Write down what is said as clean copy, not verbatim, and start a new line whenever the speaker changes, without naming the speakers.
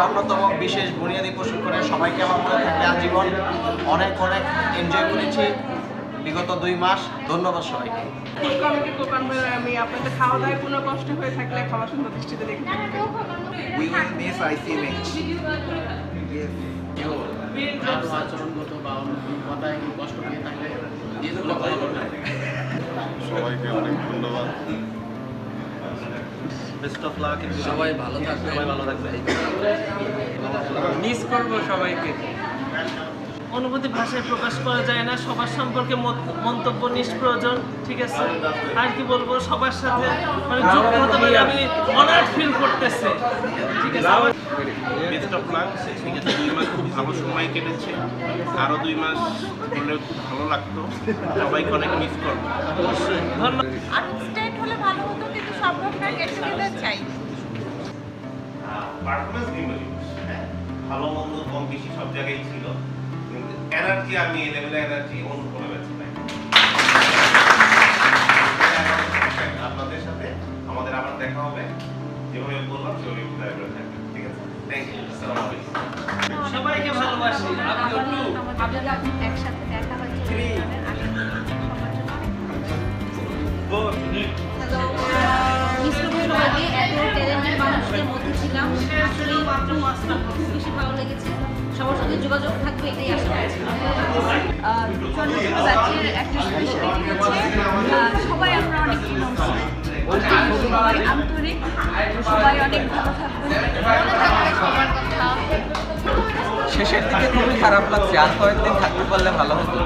অন্যতম বিশেষ বুনিয়াদী প্রশিক্ষণে সবাইকে আমার মনে থাকবে আজীবন। অনেক অনেক এনজয় করেছি বিগত 2 মাস। ধন্যবাদ সবাইকে।
আমি আপনাদের খাওয়া দাওয়ায় কোনো কষ্ট হয়ে থাকলে খাওয়া সুন্দর দৃষ্টিতে দেখে থাকবেন।
We will miss ICMH. Yes.
আচরণগত বা কথায় কষ্ট পেয়ে থাকলে যেগুলো
সবাইকে অনেক ধন্যবাদ।
Best of luck.
সবাই ভালো থাকবে,
সবাই ভালো থাকবে।
মিস করব সবাইকে।
অনুভূতি ভাষায় প্রকাশ করা যায় না, সবার সম্পর্কে মন্তব্য নিষ্প্রয়োজন। ঠিক আছে, আর কি বলবো, সবার সাথে মানে যুক্ত হতে পারে আমি অনার্ড ফিল করতেছি। ঠিক আছে,
বেস্ট অফ লাক। ঠিক আছে, 2 মাস খুব ভালো সময় কেটেছে, আরও 2 মাস হলে খুব ভালো লাগতো। সবাইকে অনেক মিস করবো।
অবশ্যই ধন্যবাদ।
আর্টিস্টেড হলে ভালো হতো, কিন্তু সম্ভব না, গেট টুগেদার চাই।
পারফরমেন্স ভালো মন্দ কম বেশি সব জায়গায় ছিল, কিন্তু এনার্জি আমি এই লেভেলে এনার্জি অন্য কোনো ম্যাচে পাই। আপনাদের সাথে আমাদের আবার দেখা হবে, যেভাবে বললাম সেভাবে থাকবে। ঠিক আছে, থ্যাংক ইউ। আসসালামু আলাইকুম।
সবাইকে ভালোবাসি।
আমাদের একসাথে দেখা হয়েছে মানুষদের মধ্যে ছিলাম, খুব বেশি ভালো লেগেছে। সবার সাথে যোগাযোগ থাকবে, এটাই আশা করছি। সবাই আমরা অনেক সবাই আন্তরিক, সবাই অনেক ভালো থাকবে, সবার কথা।
শেষের দিকে খুবই খারাপ লাগছে, আর কয়েকদিন থাকতে পারলে ভালো হতো।